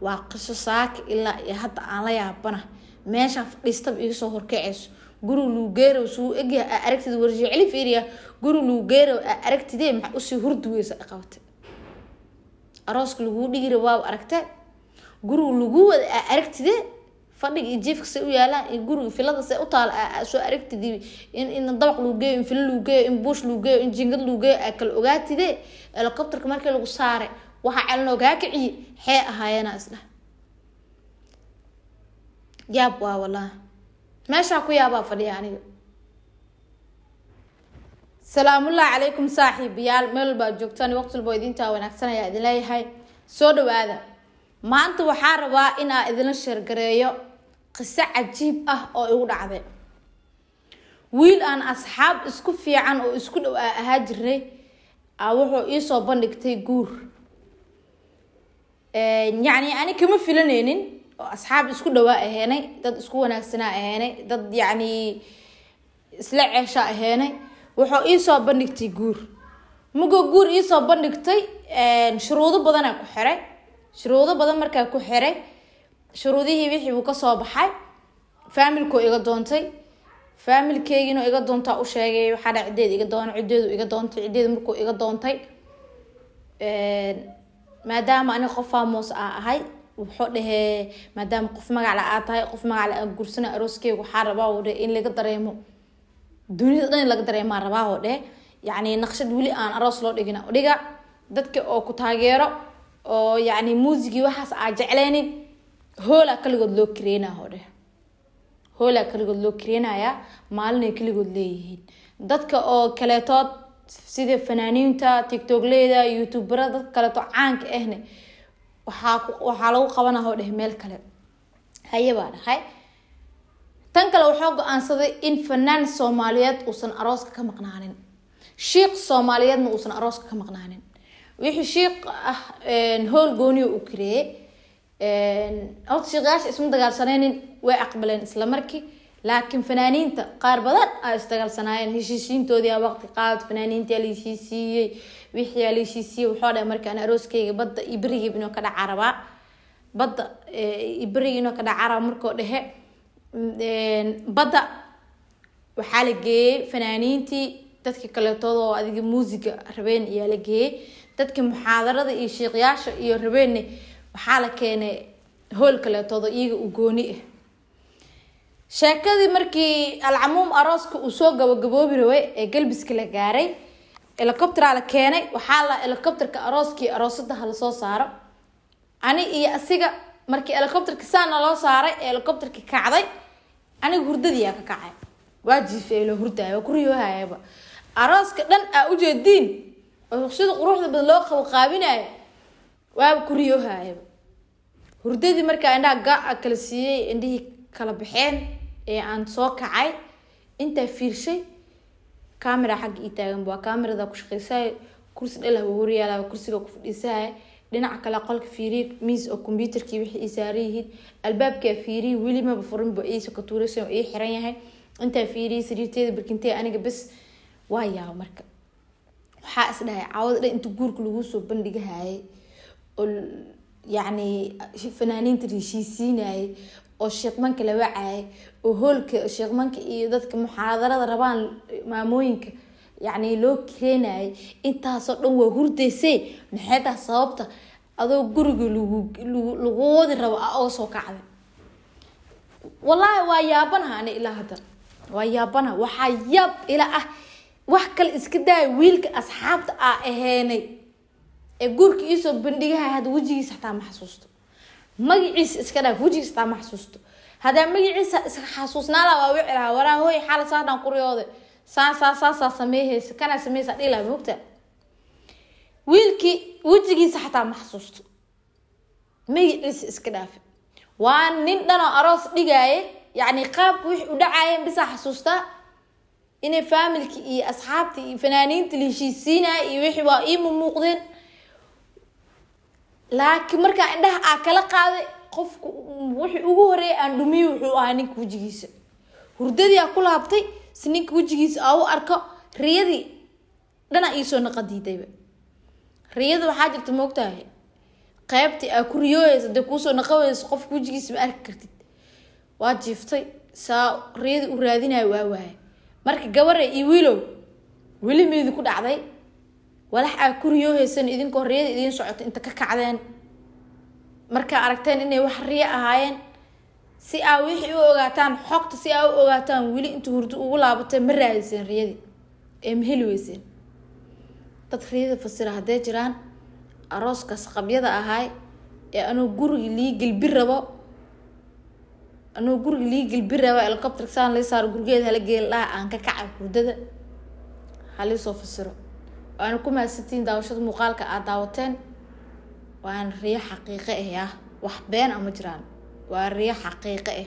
waa qiso saak ilaa iyo hadda aan la yaabana meesha fadhiistab iga soo horkacayso guru lugeero suu egya aragtida warjicli fiiriya guru lugeero aragtidee maxaa u sii hurduweysa qabatay arooska lagu dhigiro waa aragtay guru lagu wada aragtidee fadhiga iyo jiifka say u yaalaan iyo guriga filada say u taal soo aragtidii in dabaq lagu geeyo in fil lagu geeyo in buush lagu geeyo in jingad lagu geeyo kala ogaatidee helicopterka markii lagu saaray waxa calno gaakiciye xee ahaayana isla yaab waa walaa meesha ku yaaba fadhiya aniga salaamullaahi calaykum saaxiibayaal meel baa joogtaan waqti walba idinta wanaagsan ayaa idin leeyahay soo dhawaada maanta waxaa rabaa in aan idin share gareeyo qiso cajiib ah oo igu dhacday wiil aan asxaab isku fiican oo isku dhow ahaa jirnay wuxuu ii soo bandhigtay guur يعني أنا كم فيلنين أصحاب إسكو دواء هنا دد إسكو وناسنا هنا دد يعني سلع عشاء هنا وحو إيسا بندقتي جور مجو جور إيسا بندقتي شروط بدنا كحرة شروط بدنا مركب كحرة شروطه هي بيحب وكسب حي فامل كو إيجادونتي فامل كيجينو إيجادونتا وشيء وحدا عديد إيجادون عديد وإيجادونتي عديد مركو إيجادونتي maadaama ani qof faamos ahay wuxuu dhahay maadaama qof magac la aatahay qof magac la guursana arooskeyga waxa rabaa oo in laga dareemo dunida dhan laga dareemo rabaa oo yani naqshad wali aan aroos loo dhigina dhiga dadka oo ku taageero oo yani muusigi waxaas aan jecleenin hoola kaligood loo kireena hoola kaligood loo kireenaya maalin kaligood leeyihiin dadka oo kaleetood sida fanaaniinta TikTok-leyda YouTuber-da kale to caanka ahne waxa lagu qabanayo oo meel kale hayaba dhahay tan kale wuxuu go'aansaday in fanaan Soomaaliyeed uusan arooska ka maqnaanin sheekh Soomaaliyeedna uusan arooska ka maqnaanin wixii sheekh hool gooni u kireeyay oo sheekhaas isma dagaalsaneen way aqbaleen isla markii laakiin fanaaniinta qaar badan ay istagaalsanayeen heshiisiintoodii waqti qaad fanaaniinta la heshiisiyay wixii la heshiisiyay wuxuu dhahay markaan arooskeyga badda ibriga inuu ka dhaca rabaa badda ibriga inuu ka dhaca rabaa markoo dhahe badda waxaa la geeyay fanaaniintii dadka kale todo adiga muusiga rabeen iyo la geeyay dadka muxaadarada iyo sheekhayaasha iyo rabeen waxaa la keenay hool kale todo iyaga u gooni ah sheekadii markii alcamuum arooska uu soo gabagaboobi rabay ee galbiska la gaaray helicopter la keenay waxa la helicopterka arooskii aroosada hal soo saaro ani iyo asiga markii helicopterka saana loo saaray helicopterka kacday ani hurdadii ka kacay waajifeelo hurdaayo ku riyohayba arooska dhan u jeedin oo sida quruxda badan loo qaabinayo waa ku riyohayba hurdadii markaa indhaha kala siiyay indhihii kala baxeen aan soo kacay inta fiirshay camera xaq ii taagan baa camerada ku shaqeysay kursi dhalaha wariyaala kursiga ku fadhiisay dhinaca kale qolka fiiriy miis oo computerkii wixii isaariyihiin albaabka fiiriy wili ma furin baa ii ka tuuraysan oo ii xiran yahay inta fiiriy sariirteeda barkintay aniga bas waayaa marka waxa isdhahay caawada inta guurka lagu soo bandhigahay oo yani fanaaniinta heshiisiinay oo sheekmanka la wacay oo hoolka sheekmanka iyo dadka muxaadarada rabaan maamooyinka yani loo kireenay intaas oo dhan waa hurdeysay maxay tahay sababta adoo guriga lagu wadi rabo oo soo kacday wallahi waa yaabanaha ani ilaa hadda waa yaabana waxa yaab ila wax kale iska daay wiilka asxaabta aheenay ee gurka isoo bandhigahay hada wajigiisa xataa ma xasuusto magaciisa iska dhaaf wajigiisa taa ma xasuusto hada magaciisa iska xasuusnaala waa wicilaa waraa hooy xal saadan quriyooda saa sameeyay kana sameeyay dhila moogta wiilki wajigiisa xataa ma xasuusto magaciisa iska dhaaf waa nin dhan oo aroos dhigaaye yani qaabku wix u dhacaayeen bisa xasuusta inay familki iyo asxaabti iyo fanaaniinta la heshiisiinay iyo wixii waa ii muuqdeen laakiin marka indhaha kala qaaday qofku wixii ugu horeeyay aan dhumiyo wuxuu ahaa ninka wajigiisa hurdadii ku laabtay si ninka wajigiisa u arko riyadii dhana ii soo naqadiidayba riyada waxa jirta moogtahay qaybtii aa ku riyooyaysa dee kuusoo naqawayso qofka wejigiisa ma arki kartid waa jiiftay saa riyada u raadinayo waa waaye marka gabare iyo wiilow weli meedi ku dhacday walax aa ku riyooyaysan idinkoo riyada idiin socoto inta ka kacdeen markaa aragteen inay wax riyo ahaayeen si aa wixii u ogaataan xogta si aa u ogaataan weli inta hurdo ugu laabatay ma raadiseen riyadii ee ma heli weyseen dad riyada fasira hadday jiraan arooskaas qabyada ahaay ee anuu guriga lii gelbi rabo helicopter saan lay saar gurigeeda hala geel laa aan ka kacay hurdada hali soo fasiro waana ku maasantiin daawashada muuqaalka aad daawateen waan riyo xaqiiqo ah wax been ama jiraan waa riyo xaqiiqo ah